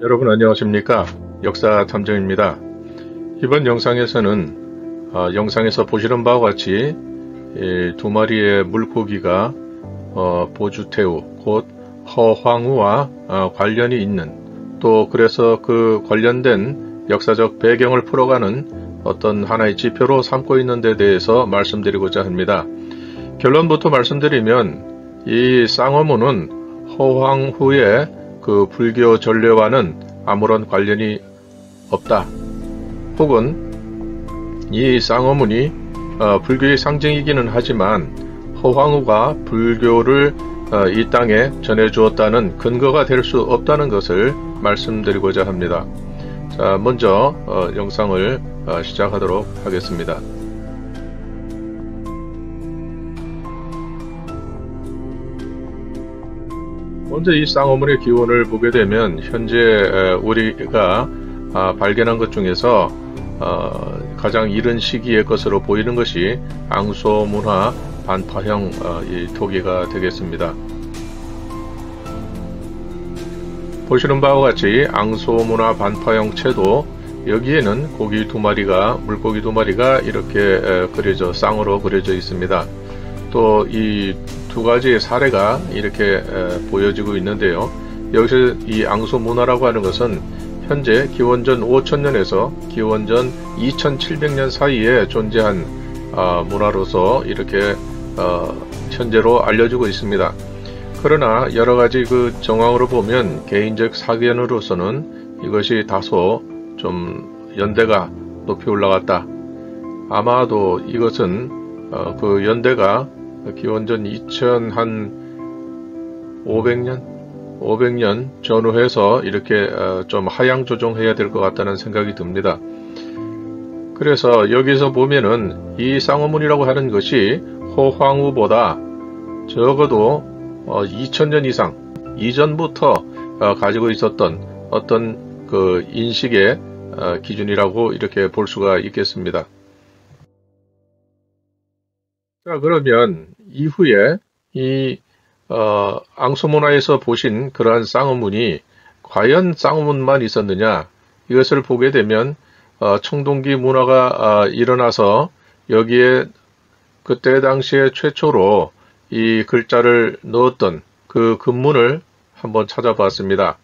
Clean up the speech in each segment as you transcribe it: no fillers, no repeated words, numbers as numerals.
여러분 안녕하십니까? 역사탐정입니다. 이번 영상에서는 영상에서 보시는 바와 같이 두 마리의 물고기가 보주태우 곧 허황우와 관련이 있는, 또 그래서 그 관련된 역사적 배경을 풀어가는 어떤 하나의 지표로 삼고 있는 데 대해서 말씀드리고자 합니다. 결론부터 말씀드리면 이 쌍어무는 허황후의 그 불교 전례와는 아무런 관련이 없다. 혹은 이 쌍어문이 불교의 상징이기는 하지만 허황우가 불교를 이 땅에 전해주었다는 근거가 될 수 없다는 것을 말씀드리고자 합니다. 자, 먼저 영상을 시작하도록 하겠습니다. 먼저 이 쌍어문의 기원을 보게 되면 현재 우리가 발견한 것 중에서 가장 이른 시기의 것으로 보이는 것이 앙소문화 반파형 이 토기가 되겠습니다. 보시는 바와 같이 앙소문화 반파형 채도, 여기에는 고기 두 마리가, 물고기 두 마리가 이렇게 그려져 쌍으로 그려져 있습니다. 또 이 두 가지의 사례가 이렇게 보여지고 있는데요. 여기서 이 앙소문화라고 하는 것은 현재 기원전 5000년에서 기원전 2700년 사이에 존재한 문화로서 이렇게 현재로 알려지고 있습니다. 그러나 여러가지 그 정황으로 보면 개인적 사견으로서는 이것이 다소 좀 연대가 높이 올라갔다. 아마도 이것은 그 연대가 기원전 2500년 전후해서 이렇게 좀 하향 조정해야 될 것 같다는 생각이 듭니다. 그래서 여기서 보면은 이 쌍어문이라고 하는 것이 허황우보다 적어도 2000년 이상 이전부터 가지고 있었던 어떤 그 인식의 기준이라고 이렇게 볼 수가 있겠습니다. 자, 그러면 이후에 이 앙소문화에서 보신 그러한 쌍어문이 과연 쌍어문만 있었느냐, 이것을 보게 되면 청동기 문화가 일어나서 여기에 그때 당시에 최초로 이 글자를 넣었던 그 금문을 한번 찾아봤습니다.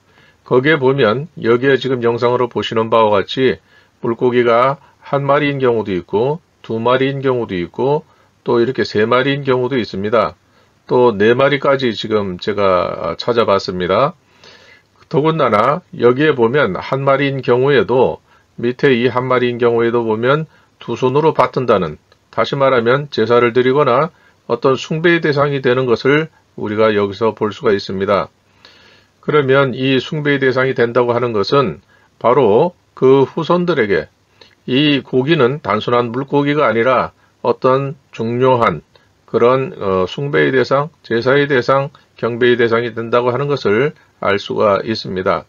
거기에 보면 여기에 지금 영상으로 보시는 바와 같이 물고기가 한 마리인 경우도 있고 두 마리인 경우도 있고 또 이렇게 세 마리인 경우도 있습니다. 또 네 마리까지 지금 제가 찾아봤습니다. 더군다나 여기에 보면 한 마리인 경우에도, 밑에 이 한 마리인 경우에도 보면 두 손으로 받든다는, 다시 말하면 제사를 드리거나 어떤 숭배의 대상이 되는 것을 우리가 여기서 볼 수가 있습니다. 그러면 이 숭배의 대상이 된다고 하는 것은 바로 그 후손들에게 이 고기는 단순한 물고기가 아니라 어떤 중요한 그런 숭배의 대상, 제사의 대상, 경배의 대상이 된다고 하는 것을 알 수가 있습니다.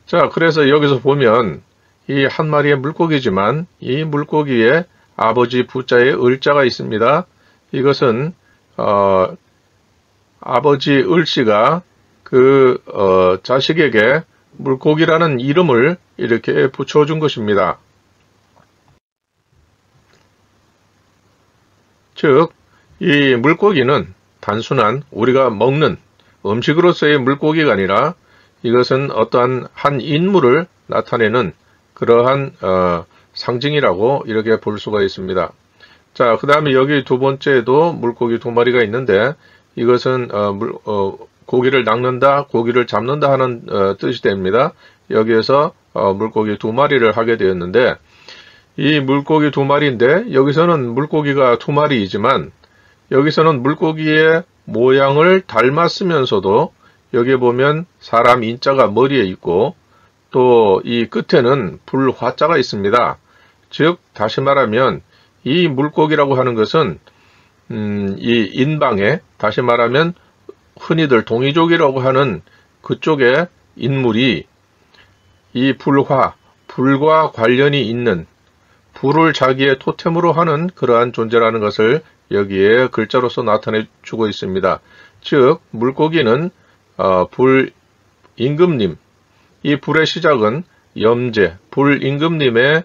자, 그래서 여기서 보면 이 한 마리의 물고기지만 이 물고기에 아버지 부자에 을자가 있습니다. 이것은 아버지 을씨가 그 자식에게 물고기라는 이름을 이렇게 붙여준 것입니다. 즉, 이 물고기는 단순한 우리가 먹는 음식으로서의 물고기가 아니라 이것은 어떠한 한 인물을 나타내는 그러한 상징이라고 이렇게 볼 수가 있습니다. 자, 그 다음에 여기 두 번째에도 물고기 두 마리가 있는데, 이것은 고기를 낚는다, 고기를 잡는다 하는 뜻이 됩니다. 여기에서 물고기 두 마리를 하게 되었는데, 이 물고기 두 마리인데 여기서는 물고기가 두 마리이지만 여기서는 물고기의 모양을 닮았으면서도 여기에 보면 사람 인자가 머리에 있고 또 이 끝에는 불화자가 있습니다. 즉 다시 말하면 이 물고기라고 하는 것은 이 인방에, 다시 말하면 흔히들 동이족이라고 하는 그쪽의 인물이 이 불과 관련이 있는, 불을 자기의 토템으로 하는 그러한 존재라는 것을 여기에 글자로서 나타내 주고 있습니다. 즉 물고기는 불 임금님, 이 불의 시작은 염제, 불임금님의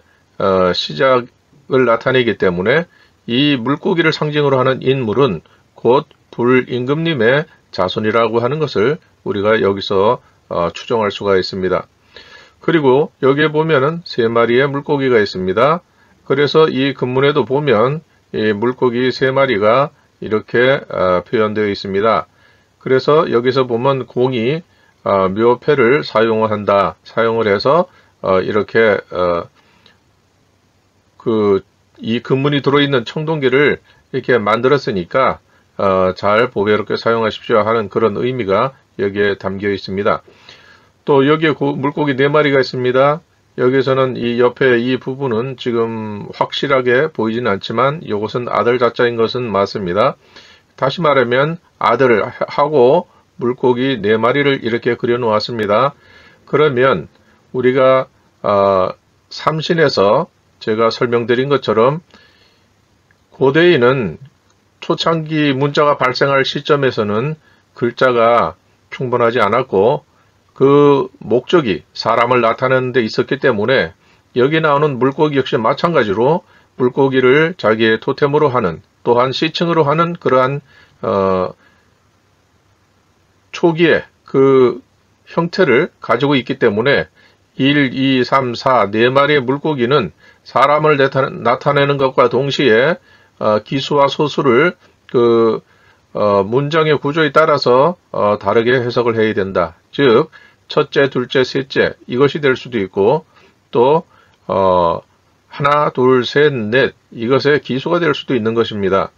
시작을 나타내기 때문에 이 물고기를 상징으로 하는 인물은 곧 불임금님의 자손이라고 하는 것을 우리가 여기서 추정할 수가 있습니다. 그리고 여기에 보면은 3마리의 물고기가 있습니다. 그래서 이 근문에도 보면 이 물고기 3마리가 이렇게 표현되어 있습니다. 그래서 여기서 보면 공이 묘패를 사용을 해서 이렇게 이 근문이 들어있는 청동기를 이렇게 만들었으니까 잘 보배롭게 사용하십시오 하는 그런 의미가 여기에 담겨 있습니다. 또 여기에 물고기 4마리가 있습니다. 여기서는 이 옆에 이 부분은 지금 확실하게 보이지는 않지만 이것은 아들 자자인 것은 맞습니다. 다시 말하면 아들하고 물고기 4마리를 이렇게 그려 놓았습니다. 그러면 우리가 삼신에서 제가 설명드린 것처럼 고대인은 초창기 문자가 발생할 시점에서는 글자가 충분하지 않았고 그 목적이 사람을 나타내는 데 있었기 때문에 여기 나오는 물고기 역시 마찬가지로 물고기를 자기의 토템으로 하는 또한 시칭으로 하는 그러한 초기의 그 형태를 가지고 있기 때문에 1, 2, 3, 4, 4마리의 물고기는 사람을 나타내는 것과 동시에 기수와 소수를 그 문장의 구조에 따라서 다르게 해석을 해야 된다. 즉 첫째, 둘째, 셋째 이것이 될 수도 있고 또 하나, 둘, 셋, 넷 이것의 기수가 될 수도 있는 것입니다.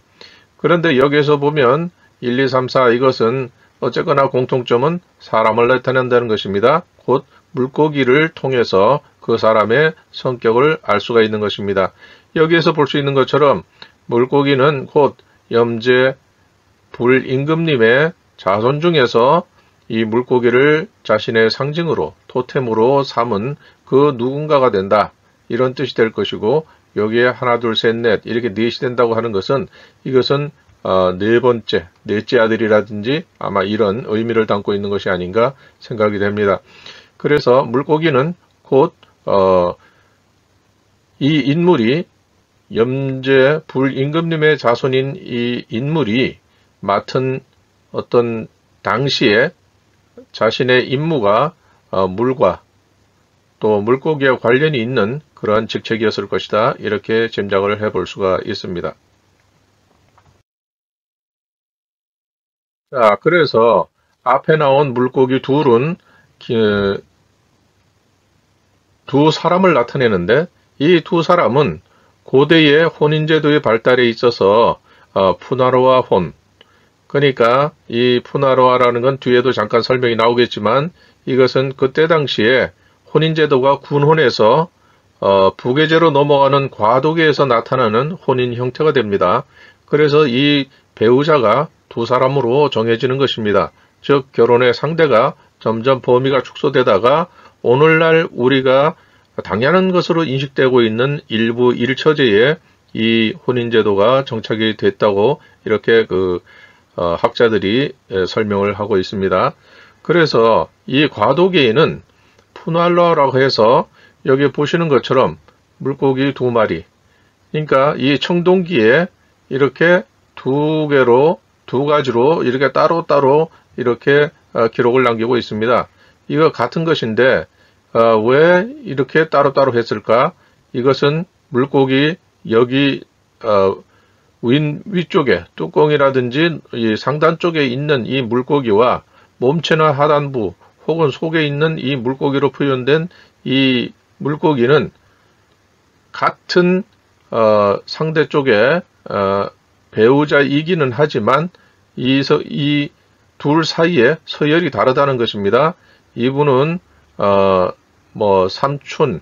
그런데 여기에서 보면 1, 2, 3, 4 이것은 어쨌거나 공통점은 사람을 나타낸다는 것입니다. 곧 물고기를 통해서 그 사람의 성격을 알 수가 있는 것입니다. 여기에서 볼 수 있는 것처럼 물고기는 곧 염제 불임금님의 자손 중에서 이 물고기를 자신의 상징으로 토템으로 삼은 그 누군가가 된다. 이런 뜻이 될 것이고 여기에 하나 둘 셋 넷 이렇게 넷이 된다고 하는 것은 이것은 넷째 아들이라든지 아마 이런 의미를 담고 있는 것이 아닌가 생각이 됩니다. 그래서 물고기는 곧 이 인물이 염제 불임금님의 자손인 이 인물이 맡은 어떤 당시에 자신의 임무가 물과 또 물고기와 관련이 있는 그러한 직책이었을 것이다. 이렇게 짐작을 해볼 수가 있습니다. 자, 그래서 앞에 나온 물고기 둘은 두 사람을 나타내는데 이 두 사람은 고대의 혼인제도의 발달에 있어서 푸나로아 혼, 그러니까 이 푸나로아라는 건 뒤에도 잠깐 설명이 나오겠지만 이것은 그때 당시에 혼인제도가 군혼에서 부계제로 넘어가는 과도계에서 나타나는 혼인 형태가 됩니다. 그래서 이 배우자가 두 사람으로 정해지는 것입니다. 즉 결혼의 상대가 점점 범위가 축소되다가 오늘날 우리가 당연한 것으로 인식되고 있는 일부 일처제에 이 혼인제도가 정착이 됐다고 이렇게 학자들이 설명을 하고 있습니다. 그래서 이 과도계에는 푸날라라고 해서 여기 보시는 것처럼 물고기 2마리, 그러니까 이 청동기에 이렇게 두 가지로 이렇게 따로따로 이렇게 기록을 남기고 있습니다. 이거 같은 것인데 왜 이렇게 따로따로 했을까? 이것은 물고기 여기 위쪽에 뚜껑이라든지 이 상단 쪽에 있는 이 물고기와 몸체나 하단부 혹은 속에 있는 이 물고기로 표현된 이 물고기는 같은 상대 쪽에 배우자이기는 하지만 이 둘 사이에 서열이 다르다는 것입니다. 이분은 삼촌,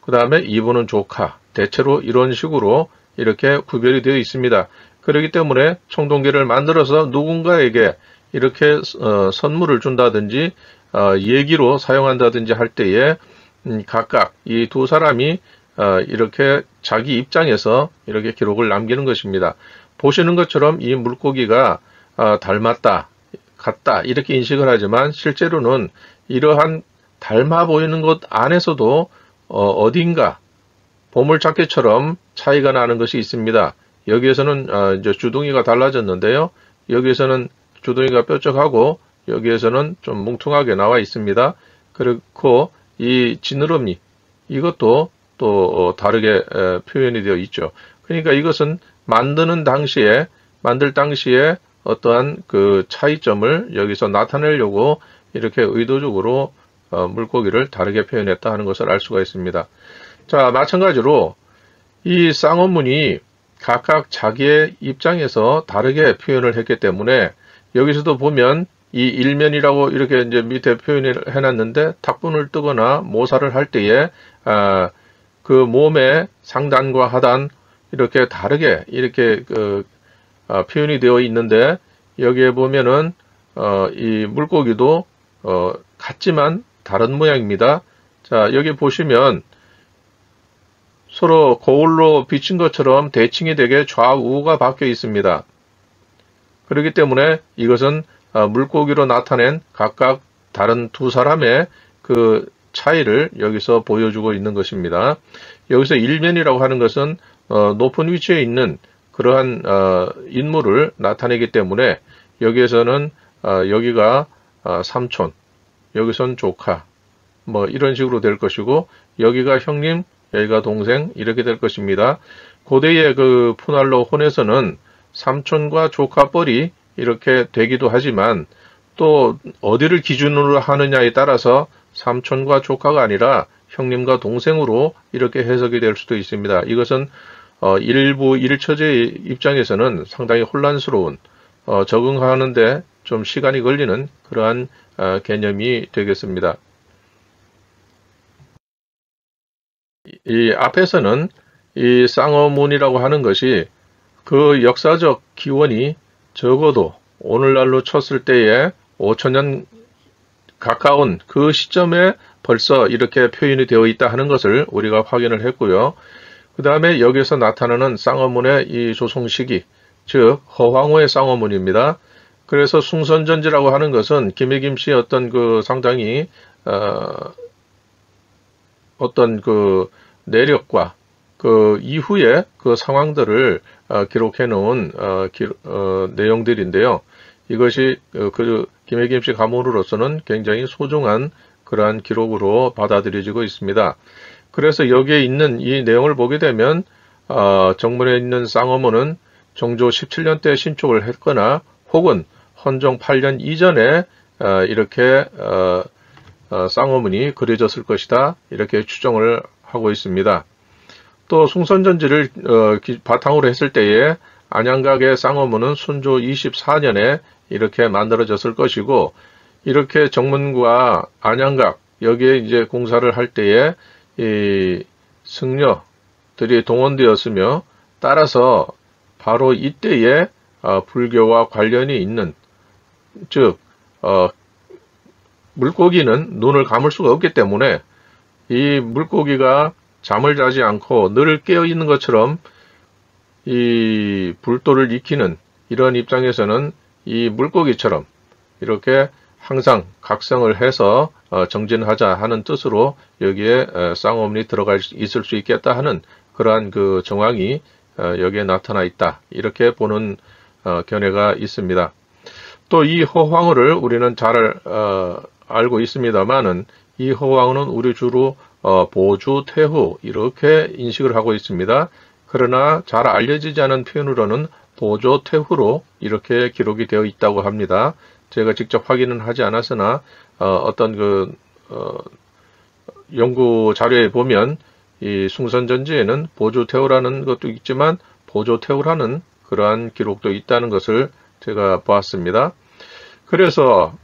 그 다음에 이분은 조카, 대체로 이런 식으로 이렇게 구별이 되어 있습니다. 그렇기 때문에 청동기를 만들어서 누군가에게 이렇게 선물을 준다든지 예기로 사용한다든지 할 때에 각각 이 두 사람이 이렇게 자기 입장에서 이렇게 기록을 남기는 것입니다. 보시는 것처럼 이 물고기가 닮았다. 같다 이렇게 인식을 하지만 실제로는 이러한 닮아 보이는 것 안에서도 어딘가 보물찾기처럼 차이가 나는 것이 있습니다. 여기에서는 이제 주둥이가 달라졌는데요. 여기에서는 주둥이가 뾰족하고 여기에서는 좀 뭉퉁하게 나와 있습니다. 그렇고 이 지느러미 이것도 또 다르게 표현이 되어 있죠. 그러니까 이것은 만들 당시에 어떠한 그 차이점을 여기서 나타내려고 이렇게 의도적으로 물고기를 다르게 표현했다 하는 것을 알 수가 있습니다. 자, 마찬가지로 이 쌍어문이 각각 자기의 입장에서 다르게 표현을 했기 때문에 여기서도 보면 이 일면이라고 이렇게 이제 밑에 표현을 해놨는데 탁분을 뜨거나 모사를 할 때에 그 몸의 상단과 하단 이렇게 다르게 이렇게 표현이 되어 있는데 여기에 보면은 이 물고기도 같지만 다른 모양입니다. 자, 여기 보시면 서로 거울로 비친 것처럼 대칭이 되게 좌우가 바뀌어 있습니다. 그렇기 때문에 이것은 물고기로 나타낸 각각 다른 두 사람의 그 차이를 여기서 보여주고 있는 것입니다. 여기서 일면이라고 하는 것은 높은 위치에 있는 그러한 인물을 나타내기 때문에 여기에서는 여기가 삼촌, 여기선 조카, 뭐 이런 식으로 될 것이고 여기가 형님, 여기가 동생 이렇게 될 것입니다. 고대의 그 푸날로 혼에서는 삼촌과 조카뻘이 이렇게 되기도 하지만 또 어디를 기준으로 하느냐에 따라서 삼촌과 조카가 아니라 형님과 동생으로 이렇게 해석이 될 수도 있습니다. 이것은 일부 일처제의 입장에서는 상당히 혼란스러운 적응하는데 좀 시간이 걸리는 그러한 개념이 되겠습니다. 이 앞에서는 이 쌍어문이라고 하는 것이 그 역사적 기원이 적어도 오늘날로 쳤을 때에 5천년 가까운 그 시점에 벌써 이렇게 표현이 되어 있다 하는 것을 우리가 확인을 했고요. 그 다음에 여기서 나타나는 쌍어문의 이 조송 시기, 즉 허황후의 쌍어문입니다. 그래서 숭선전지라고 하는 것은 김해김씨의 어떤 그 상당히 어떤 그 내력과 그 이후의 그 상황들을 기록해 놓은 내용들인데요. 이것이 그 김해김씨 가문으로서는 굉장히 소중한 그러한 기록으로 받아들여지고 있습니다. 그래서 여기에 있는 이 내용을 보게 되면 정문에 있는 쌍어문은 정조 17년 때 신축을 했거나 혹은 헌종 8년 이전에 이렇게 쌍어문이 그려졌을 것이다 이렇게 추정을 하고 있습니다. 또 숭선전지를 바탕으로 했을 때에 안양각의 쌍어문은 순조 24년에 이렇게 만들어졌을 것이고 이렇게 정문과 안양각 여기에 이제 공사를 할 때에 이 승려들이 동원되었으며 따라서 바로 이때에 불교와 관련이 있는 즉 물고기는 눈을 감을 수가 없기 때문에 이 물고기가 잠을 자지 않고 늘 깨어 있는 것처럼 이 불도를 익히는 이런 입장에서는 이 물고기처럼 이렇게 항상 각성을 해서 정진하자 하는 뜻으로 여기에 쌍어문이 들어가 있을 수 있겠다 하는 그러한 그 정황이 여기에 나타나 있다 이렇게 보는 견해가 있습니다. 또 이 허황후를 우리는 잘 알고 있습니다만은 이 허황후는 우리 주로 보주, 태후 이렇게 인식을 하고 있습니다. 그러나 잘 알려지지 않은 표현으로는 보조, 태후로 이렇게 기록이 되어 있다고 합니다. 제가 직접 확인은 하지 않았으나 어떤 그 연구 자료에 보면 이 숭선전지에는 보조, 태후라는 것도 있지만 보조, 태후라는 그러한 기록도 있다는 것을 제가 보았습니다. 그래서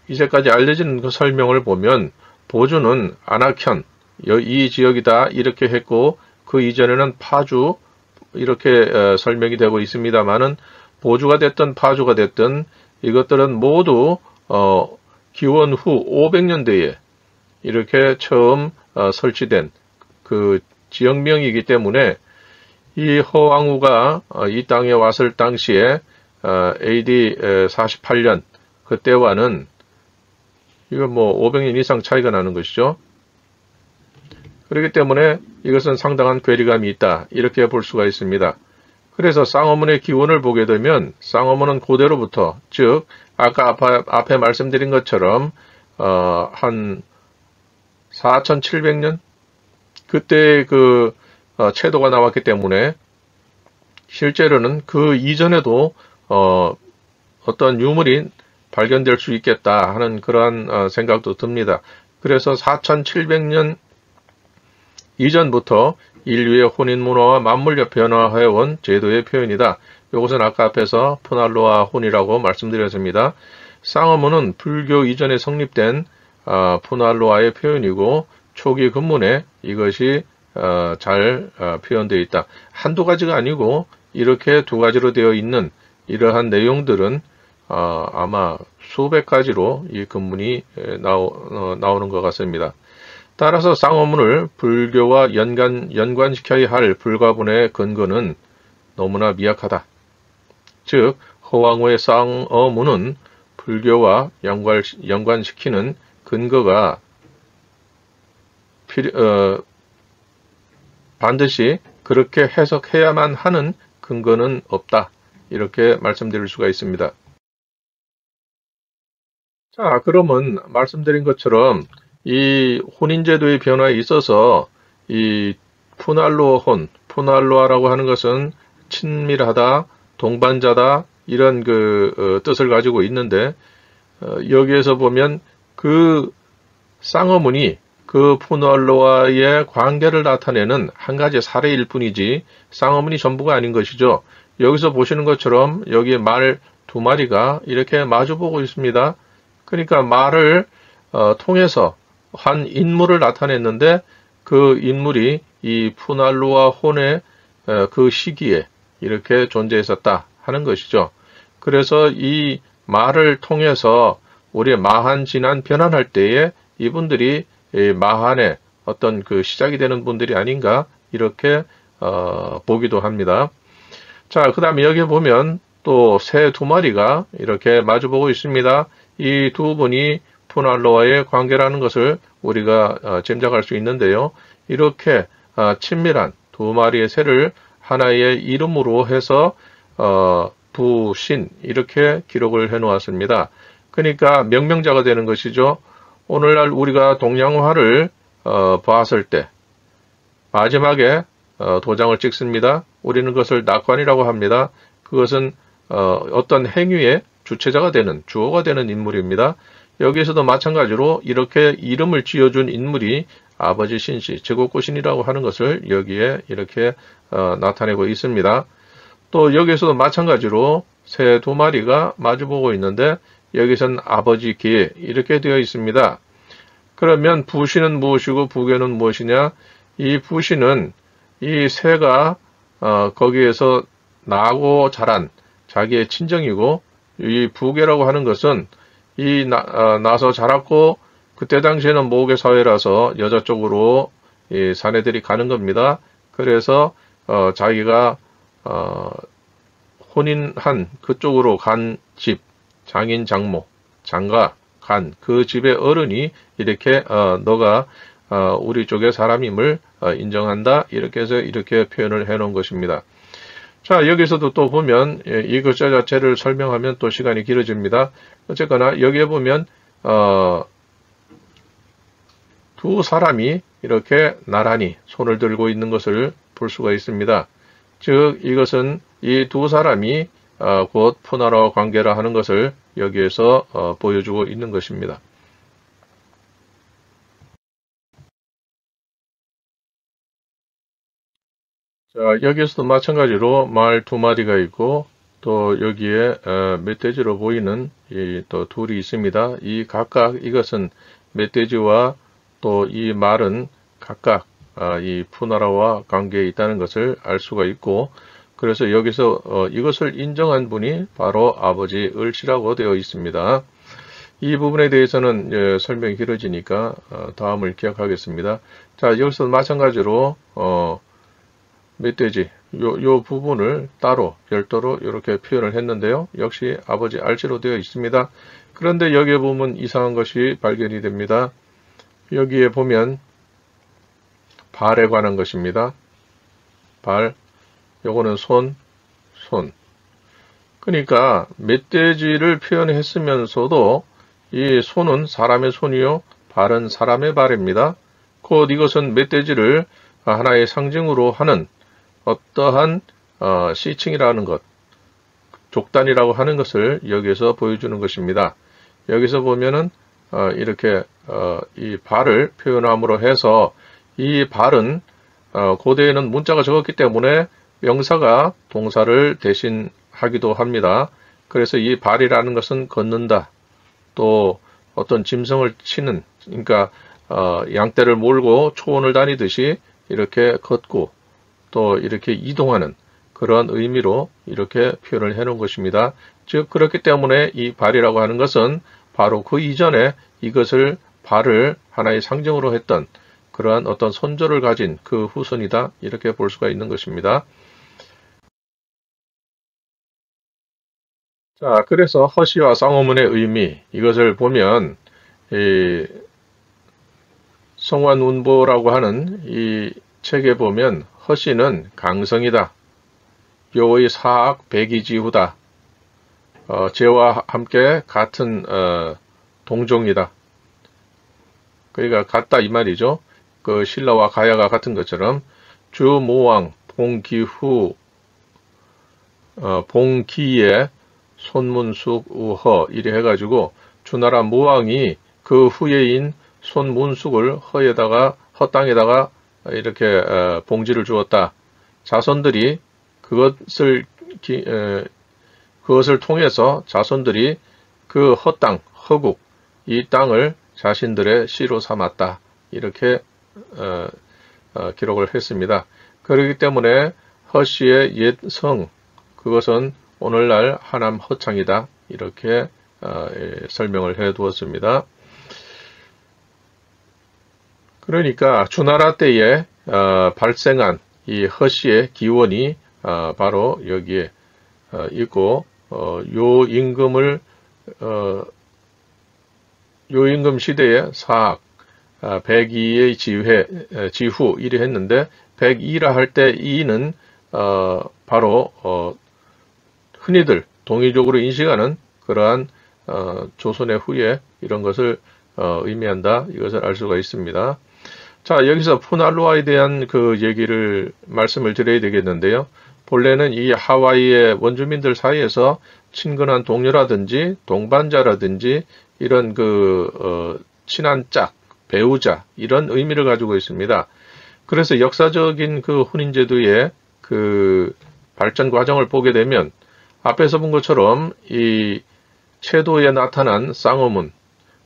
이제까지 알려진 그 설명을 보면 보주는 안악현 이 지역이다 이렇게 했고 그 이전에는 파주 이렇게 설명이 되고 있습니다만은 보주가 됐든 파주가 됐든 이것들은 모두 기원 후 500년대에 이렇게 처음 설치된 그 지역명이기 때문에 이 허황후가 이 땅에 왔을 당시에 AD 48년 그때와는 이건 뭐 500년 이상 차이가 나는 것이죠. 그렇기 때문에 이것은 상당한 괴리감이 있다. 이렇게 볼 수가 있습니다. 그래서 쌍어문의 기원을 보게 되면 쌍어문은 고대로부터, 즉 아까 앞에 말씀드린 것처럼 한 4700년 그때 그 채도가 나왔기 때문에 실제로는 그 이전에도 어떤 유물이 발견될 수 있겠다 하는 그러한 생각도 듭니다. 그래서 4700년 이전부터 인류의 혼인 문화와 맞물려 변화해온 제도의 표현이다. 이것은 아까 앞에서 푸날로아 혼이라고 말씀드렸습니다. 쌍어문은 불교 이전에 성립된 푸날로아의 표현이고 초기 근문에 이것이 잘 표현되어 있다. 한두 가지가 아니고 이렇게 두 가지로 되어 있는 이러한 내용들은 아마 수백 가지로 이 근문이 나오는 것 같습니다. 따라서 쌍어문을 불교와 연관시켜야 할 불가분의 근거는 너무나 미약하다. 즉 허왕호의 쌍어문은 불교와 연관시키는 근거가 반드시 그렇게 해석해야만 하는 근거는 없다. 이렇게 말씀드릴 수가 있습니다. 자, 그러면 말씀드린 것처럼 이 혼인제도의 변화에 있어서 이 푸날로아라고 하는 것은 친밀하다, 동반자다 이런 그 뜻을 가지고 있는데 여기에서 보면 그 쌍어문이 그 푸날로아의 관계를 나타내는 한 가지 사례일 뿐이지 쌍어문이 전부가 아닌 것이죠. 여기서 보시는 것처럼 여기 말 두 마리가 이렇게 마주보고 있습니다. 그러니까 말을 통해서 한 인물을 나타냈는데 그 인물이 이 푸날로아 혼의 그 시기에 이렇게 존재했었다 하는 것이죠. 그래서 이 말을 통해서 우리의 마한, 진한, 변환할 때에 이분들이 마한의 어떤 그 시작이 되는 분들이 아닌가 이렇게 보기도 합니다. 자, 그 다음에 여기 보면 또 새 두 마리가 이렇게 마주보고 있습니다. 이 두 분이 푸날로아의 관계라는 것을 우리가 짐작할 수 있는데요. 이렇게 친밀한 두 마리의 새를 하나의 이름으로 해서 부신 이렇게 기록을 해 놓았습니다. 그러니까 명명자가 되는 것이죠. 오늘날 우리가 동양화를 봤을 때 마지막에 도장을 찍습니다. 우리는 그것을 낙관이라고 합니다. 그것은 어떤 행위의 주체자가 되는, 주어가 되는 인물입니다. 여기에서도 마찬가지로 이렇게 이름을 지어준 인물이 아버지 신씨, 제국고신이라고 하는 것을 여기에 이렇게 나타내고 있습니다. 또 여기에서도 마찬가지로 새 두 마리가 마주보고 있는데 여기서는 아버지 계 이렇게 되어 있습니다. 그러면 부신은 무엇이고 부계는 무엇이냐? 이 부신은 이 새가 거기에서 나고 자란 자기의 친정이고 이 부계라고 하는 것은 이 나서 자랐고 그때 당시에는 모계 사회라서 여자 쪽으로 이 사내들이 가는 겁니다. 그래서 자기가 혼인한 그쪽으로 간 집, 장인, 장모, 장가 간 그 집의 어른이 이렇게 너가 우리 쪽의 사람임을 인정한다. 이렇게 해서 이렇게 표현을 해 놓은 것입니다. 자, 여기서도 또 보면 이 글자 자체를 설명하면 또 시간이 길어집니다. 어쨌거나 여기에 보면 두 사람이 이렇게 나란히 손을 들고 있는 것을 볼 수가 있습니다. 즉 이것은 이 두 사람이 곧 푸날로아 관계라 하는 것을 여기에서 보여주고 있는 것입니다. 자, 여기에서도 마찬가지로 말 두 마리가 있고 또 여기에 멧돼지로 보이는 또 둘이 있습니다. 이 각각 이것은 멧돼지와 또 이 말은 각각 이 푸날로아와 관계에 있다는 것을 알 수가 있고 그래서 여기서 이것을 인정한 분이 바로 아버지 을씨라고 되어 있습니다. 이 부분에 대해서는 설명이 길어지니까 다음을 기억하겠습니다. 자, 여기서 마찬가지로 멧돼지 요 부분을 따로 별도로 이렇게 표현을 했는데요. 역시 아버지 알지로 되어 있습니다. 그런데 여기에 보면 이상한 것이 발견이 됩니다. 여기에 보면 발에 관한 것입니다. 발, 요거는 손. 그러니까 멧돼지를 표현했으면서도 이 손은 사람의 손이요, 발은 사람의 발입니다. 곧 이것은 멧돼지를 하나의 상징으로 하는 어떠한 시칭이라는 것, 족단이라고 하는 것을 여기서 보여주는 것입니다. 여기서 보면은 이렇게 이 발을 표현함으로 해서 이 발은 고대에는 문자가 적었기 때문에 명사가 동사를 대신하기도 합니다. 그래서 이 발이라는 것은 걷는다, 또 어떤 짐승을 치는, 그러니까 양떼를 몰고 초원을 다니듯이 이렇게 걷고 또 이렇게 이동하는 그런 의미로 이렇게 표현을 해 놓은 것입니다. 즉 그렇기 때문에 이 발이라고 하는 것은 바로 그 이전에 이것을 발을 하나의 상징으로 했던 그러한 어떤 선조를 가진 그 후손이다, 이렇게 볼 수가 있는 것입니다. 자, 그래서 허시와 쌍어문의 의미, 이것을 보면 이 성완운보라고 하는 이 책에 보면 허씨는 강성이다, 묘의 사악 백이지후다, 재와 함께 같은 동종이다. 그러니까 같다 이 말이죠. 그 신라와 가야가 같은 것처럼 주모왕 봉기후 봉기의 손문숙 우허 이래 해가지고 주나라 모왕이 그 후예인 손문숙을 허땅에다가 이렇게 봉지를 주었다. 자손들이 그것을 통해서 자손들이 그 허땅, 허국, 이 땅을 자신들의 시로 삼았다. 이렇게 기록을 했습니다. 그렇기 때문에 허씨의 옛 성, 그것은 오늘날 하남 허창이다. 이렇게 설명을 해 두었습니다. 그러니까 주나라 때에 발생한 이 허씨의 기원이 바로 여기에 있고, 요 임금 시대의 사학, 백이의 지후 이래 했는데, 백이라 할 때 이는 바로 흔히들 동의적으로 인식하는 그러한 조선의 후예, 이런 것을 의미한다, 이것을 알 수가 있습니다. 자, 여기서 푸날로아에 대한 그 얘기를 말씀을 드려야 되겠는데요. 본래는 이 하와이의 원주민들 사이에서 친근한 동료라든지 동반자라든지 이런 친한 짝, 배우자, 이런 의미를 가지고 있습니다. 그래서 역사적인 그 혼인제도의 그 발전 과정을 보게 되면 앞에서 본 것처럼 이 채도에 나타난 쌍어문,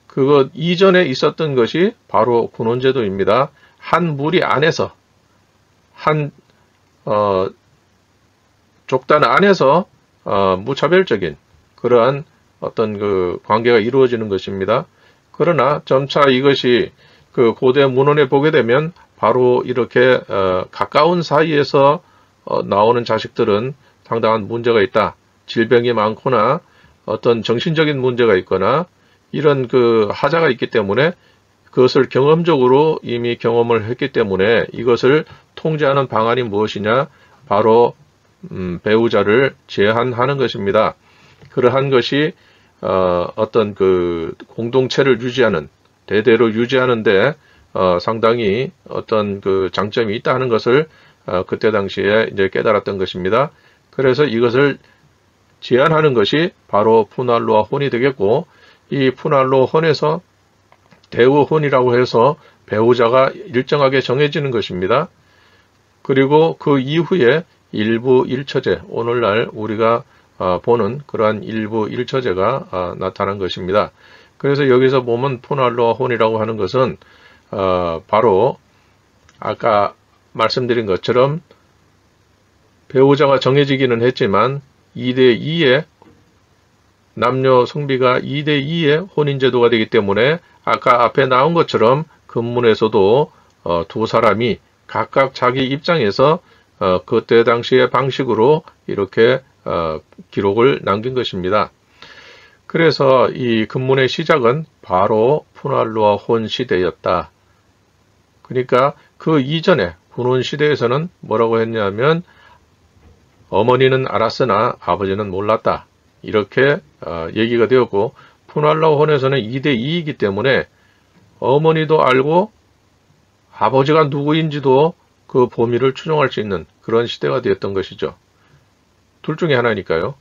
그것 이전에 있었던 것이 바로 군혼제도입니다. 한 무리 안에서, 한 족단 안에서 무차별적인 그러한 어떤 그 관계가 이루어지는 것입니다. 그러나 점차 이것이 그 고대 문헌에 보게 되면 바로 이렇게 가까운 사이에서 나오는 자식들은 상당한 문제가 있다. 질병이 많거나 어떤 정신적인 문제가 있거나 이런 그 하자가 있기 때문에 그것을 경험적으로 이미 경험을 했기 때문에 이것을 통제하는 방안이 무엇이냐? 바로 배우자를 제한하는 것입니다. 그러한 것이 어떤 그 공동체를 유지하는, 대대로 유지하는데 상당히 어떤 그 장점이 있다는 것을 그때 당시에 이제 깨달았던 것입니다. 그래서 이것을 제한하는 것이 바로 푸날로아 혼이 되겠고, 이 푸날로 혼에서 대우혼이라고 해서 배우자가 일정하게 정해지는 것입니다. 그리고 그 이후에 일부 일처제, 오늘날 우리가 보는 그러한 일부 일처제가 나타난 것입니다. 그래서 여기서 보면 푸날로아 혼이라고 하는 것은 바로 아까 말씀드린 것처럼 배우자가 정해지기는 했지만 2대2의 남녀 성비가 2대2의 혼인제도가 되기 때문에 아까 앞에 나온 것처럼 금문에서도 두 사람이 각각 자기 입장에서 그때 당시의 방식으로 이렇게 기록을 남긴 것입니다. 그래서 이 금문의 시작은 바로 푸날루아 혼 시대였다. 그러니까 그 이전에 군혼 시대에서는 뭐라고 했냐면 어머니는 알았으나 아버지는 몰랐다. 이렇게 얘기가 되었고 푸날루아 혼에서는 2대 2이기 때문에 어머니도 알고 아버지가 누구인지도 그 범위를 추정할 수 있는 그런 시대가 되었던 것이죠. 둘 중에 하나니까요.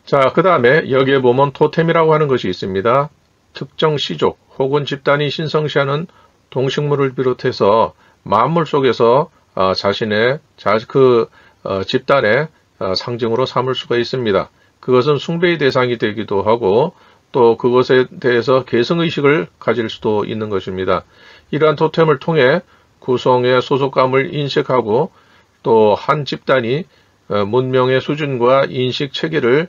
자, 그 다음에 여기에 보면 토템이라고 하는 것이 있습니다. 특정 시족 혹은 집단이 신성시하는 동식물을 비롯해서 만물 속에서 자신의 집단의 상징으로 삼을 수가 있습니다. 그것은 숭배의 대상이 되기도 하고 또 그것에 대해서 계승의식을 가질 수도 있는 것입니다. 이러한 토템을 통해 구성의 소속감을 인식하고 또 한 집단이 문명의 수준과 인식 체계를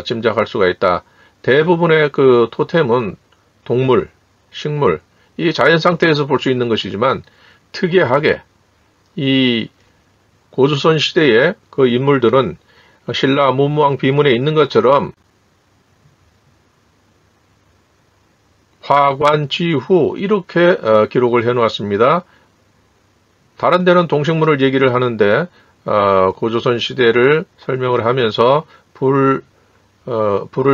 짐작할 수가 있다. 대부분의 그 토템은 동물, 식물, 이 자연 상태에서 볼 수 있는 것이지만 특이하게 이 고조선 시대의 그 인물들은 신라 문무왕 비문에 있는 것처럼 화관지후 이렇게 기록을 해 놓았습니다. 다른 데는 동식물을 얘기를 하는데 고조선 시대를 설명을 하면서 불을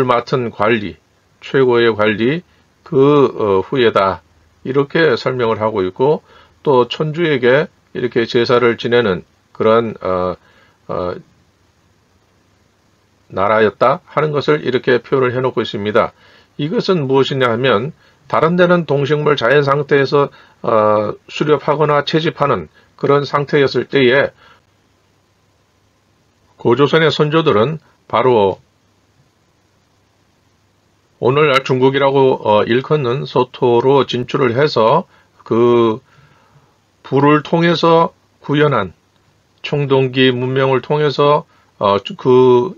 맡은 관리, 최고의 관리 그 후예다 이렇게 설명을 하고 있고 또 천주에게 이렇게 제사를 지내는 그런 나라였다 하는 것을 이렇게 표현을 해놓고 있습니다. 이것은 무엇이냐 하면 다른 데는 동식물 자연 상태에서 수렵하거나 채집하는 그런 상태였을 때에 고조선의 선조들은 바로 오늘날 중국이라고 일컫는 서토로 진출을 해서 그 불을 통해서 구현한 청동기 문명을 통해서 그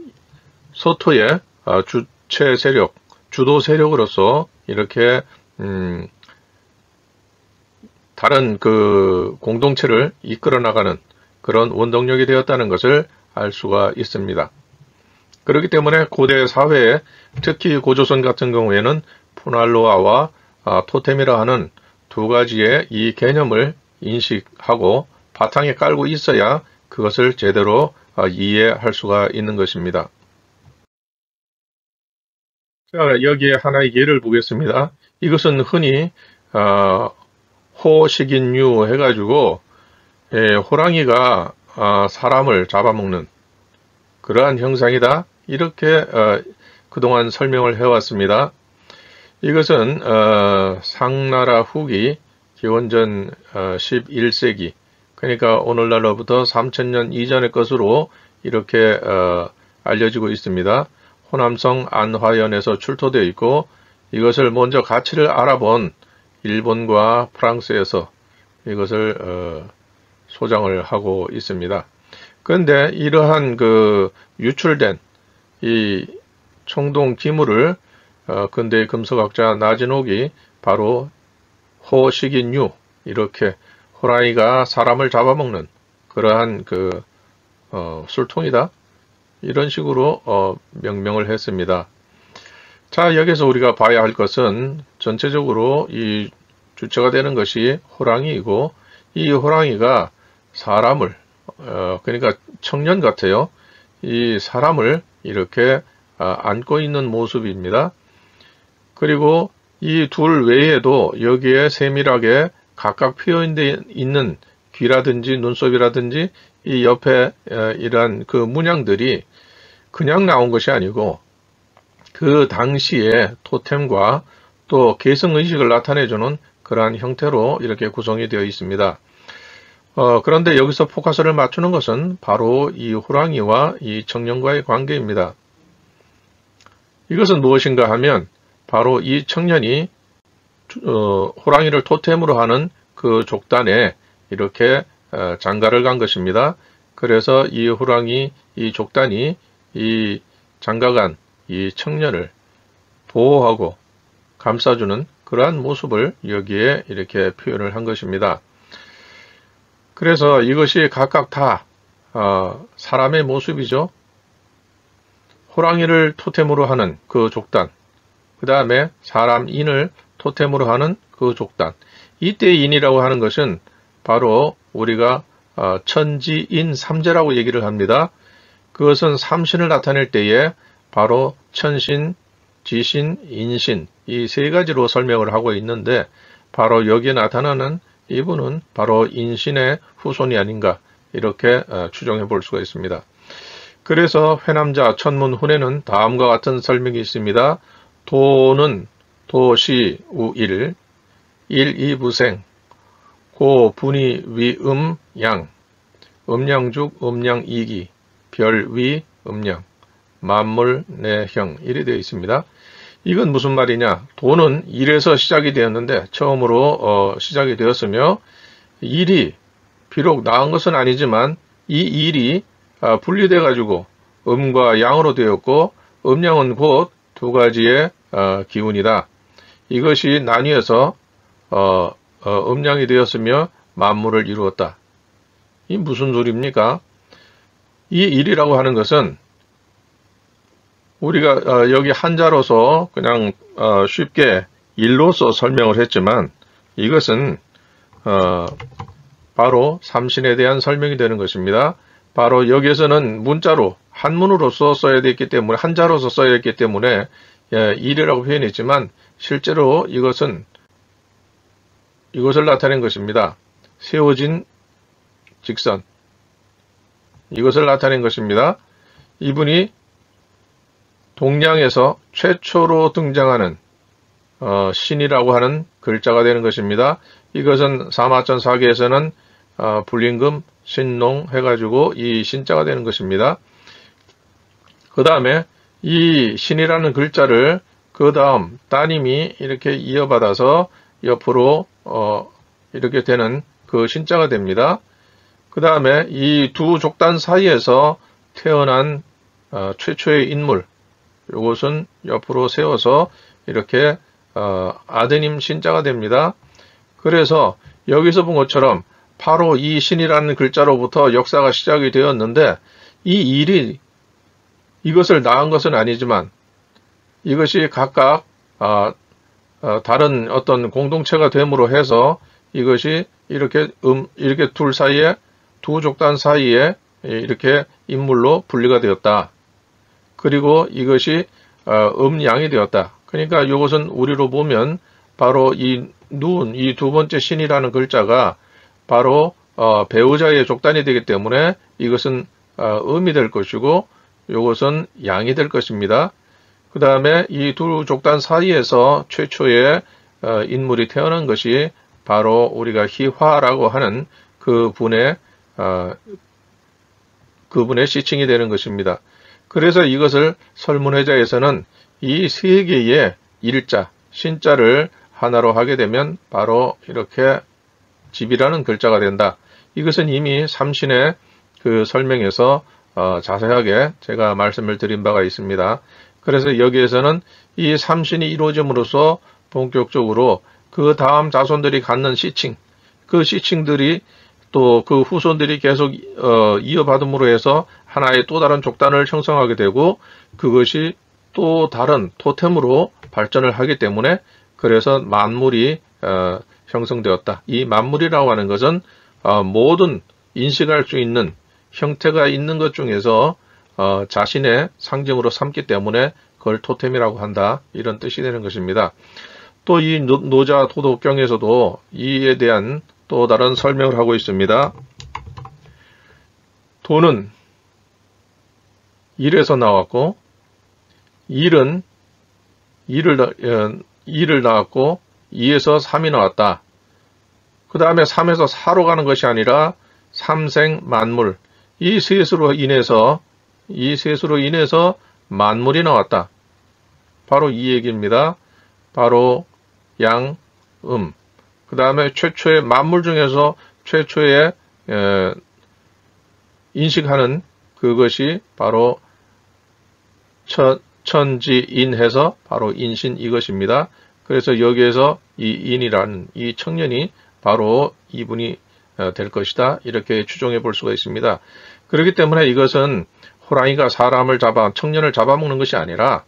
서토의 주체 세력, 주도 세력으로서 이렇게 다른 그 공동체를 이끌어 나가는 그런 원동력이 되었다는 것을 알 수가 있습니다. 그렇기 때문에 고대 사회에 특히 고조선 같은 경우에는 푸날루아와 토템이라 하는 두 가지의 이 개념을 인식하고 바탕에 깔고 있어야 그것을 제대로 이해할 수가 있는 것입니다. 자, 여기에 하나의 예를 보겠습니다. 이것은 흔히 호식인류 해가지고 호랑이가 사람을 잡아먹는 그러한 형상이다. 이렇게 그동안 설명을 해왔습니다. 이것은 상나라 후기 기원전 11세기 그러니까 오늘날로부터 3000년 이전의 것으로 이렇게 알려지고 있습니다. 호남성 안화연에서 출토되어 있고 이것을 먼저 가치를 알아본 일본과 프랑스에서 이것을 소장을 하고 있습니다. 그런데 이러한 그 유출된 이 청동 기물을 근대의 금속학자 나진옥이 바로 호식인류 이렇게 호랑이가 사람을 잡아먹는 그러한 그 술통이다 이런 식으로 명명을 했습니다. 자, 여기서 우리가 봐야 할 것은 전체적으로 이 주체가 되는 것이 호랑이이고 이 호랑이가 사람을 그러니까 청년 같아요. 이 사람을 이렇게 안고 있는 모습입니다. 그리고 이 둘 외에도 여기에 세밀하게 각각 표현되어 있는 귀라든지 눈썹이라든지 이 옆에 이러한 그 문양들이 그냥 나온 것이 아니고 그 당시의 토템과 또 계승의식을 나타내주는 그러한 형태로 이렇게 구성이 되어 있습니다. 그런데 여기서 포커스를 맞추는 것은 바로 이 호랑이와 이 청년과의 관계입니다. 이것은 무엇인가 하면 바로 이 청년이 호랑이를 토템으로 하는 그 족단에 이렇게 장가를 간 것입니다. 그래서 이 호랑이, 이 족단이 이 장가간 이 청년을 보호하고 감싸주는 그러한 모습을 여기에 이렇게 표현을 한 것입니다. 그래서 이것이 각각 다 사람의 모습이죠. 호랑이를 토템으로 하는 그 족단, 그 다음에 사람 인을 토템으로 하는 그 족단. 이때 인이라고 하는 것은 바로 우리가 천지인 삼재라고 얘기를 합니다. 그것은 삼신을 나타낼 때에 바로 천신, 지신, 인신 이 세 가지로 설명을 하고 있는데 바로 여기에 나타나는 이분은 바로 인신의 후손이 아닌가 이렇게 추정해 볼 수가 있습니다. 그래서 회남자 천문훈에는 다음과 같은 설명이 있습니다. 도는 도시 우일, 일이부생, 고분이 위음 양, 음양죽 음양이기, 별위 음양, 만물 내형 이래 되어 있습니다. 이건 무슨 말이냐? 도는 일에서 시작이 되었는데 처음으로 시작이 되었으며 일이 비록 나은 것은 아니지만 이 일이 분리돼 가지고 음과 양으로 되었고 음양은 곧 두 가지의 기운이다. 이것이 나뉘어서 음양이 되었으며 만물을 이루었다. 이 무슨 소리입니까? 이 일이라고 하는 것은 우리가 여기 한자로서 그냥 쉽게 일로서 설명을 했지만 이것은 바로 삼신에 대한 설명이 되는 것입니다. 바로 여기에서는 문자로 한문으로서 써야 됐기 때문에 한자로서 써야 했기 때문에 일이라고 표현했지만 실제로 이것을 나타낸 것입니다. 세워진 직선 이것을 나타낸 것입니다. 이분이 동양에서 최초로 등장하는 신이라고 하는 글자가 되는 것입니다. 이것은 사마천 사기에서는 불림금, 신농 해가지고 이 신자가 되는 것입니다. 그 다음에 이 신이라는 글자를 그 다음 따님이 이렇게 이어받아서 옆으로 이렇게 되는 그 신자가 됩니다. 그 다음에 이 두 족단 사이에서 태어난 최초의 인물 이것은 옆으로 세워서 이렇게 아드님 신자가 됩니다. 그래서 여기서 본 것처럼 바로 이 신이라는 글자로부터 역사가 시작이 되었는데 이 일이 이것을 낳은 것은 아니지만 이것이 각각 다른 어떤 공동체가 됨으로 해서 이것이 이렇게 둘 사이에 두 족단 사이에 이렇게 인물로 분리가 되었다. 그리고 이것이 음양이 되었다. 그러니까 이것은 우리로 보면 바로 이 두 번째 신이라는 글자가 바로 배우자의 족단이 되기 때문에 이것은 음이 될 것이고 이것은 양이 될 것입니다. 그 다음에 이 두 족단 사이에서 최초의 인물이 태어난 것이 바로 우리가 희화라고 하는 그분의 시칭이 되는 것입니다. 그래서 이것을 설문회자에서는 이 세 개의 일자, 신자를 하나로 하게 되면 바로 이렇게 집이라는 글자가 된다. 이것은 이미 삼신의 그 설명에서 자세하게 제가 말씀을 드린 바가 있습니다. 그래서 여기에서는 이 삼신이 이루어짐으로써 본격적으로 그 다음 자손들이 갖는 시칭, 그 시칭들이 또 그 후손들이 계속 이어받음으로 해서 하나의 또 다른 족단을 형성하게 되고 그것이 또 다른 토템으로 발전을 하기 때문에 그래서 만물이 형성되었다. 이 만물이라고 하는 것은 모든 인식할 수 있는 형태가 있는 것 중에서 자신의 상징으로 삼기 때문에 그걸 토템이라고 한다. 이런 뜻이 되는 것입니다. 또 이 노자 도덕경에서도 이에 대한 또 다른 설명을 하고 있습니다. 도는 일에서 나왔고 일은 일을 나왔고 2에서 3이 나왔다. 그 다음에 3에서 4로 가는 것이 아니라 삼생 만물 이 셋으로 인해서 만물이 나왔다. 바로 이 얘기입니다. 바로 양, 그 다음에 최초의 만물 중에서 최초의 인식하는 그것이 바로 천지인해서 바로 인신 이것입니다. 그래서 여기에서 이 인이라는 이 청년이 바로 이분이 될 것이다. 이렇게 추정해 볼 수가 있습니다. 그렇기 때문에 이것은 호랑이가 청년을 잡아먹는 것이 아니라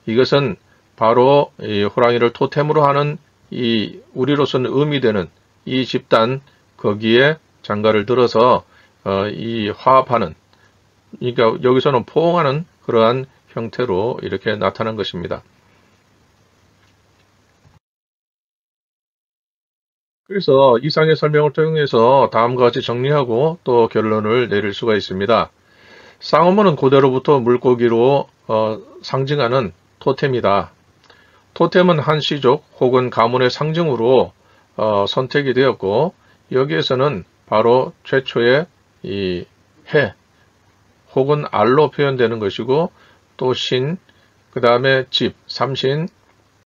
이것은 바로 이 호랑이를 토템으로 하는 우리로서는 의미 되는 이 집단 거기에 장가를 들어서 이 화합하는, 그러니까 여기서는 포옹하는 그러한 형태로 이렇게 나타난 것입니다. 그래서 이상의 설명을 통해서 다음과 같이 정리하고 또 결론을 내릴 수가 있습니다. 쌍어모는 고대로부터 물고기로 상징하는 토템이다. 토템은 한 시족 혹은 가문의 상징으로 선택이 되었고 여기에서는 바로 최초의 이 해 혹은 알로 표현되는 것이고 또 신, 그 다음에 집, 삼신,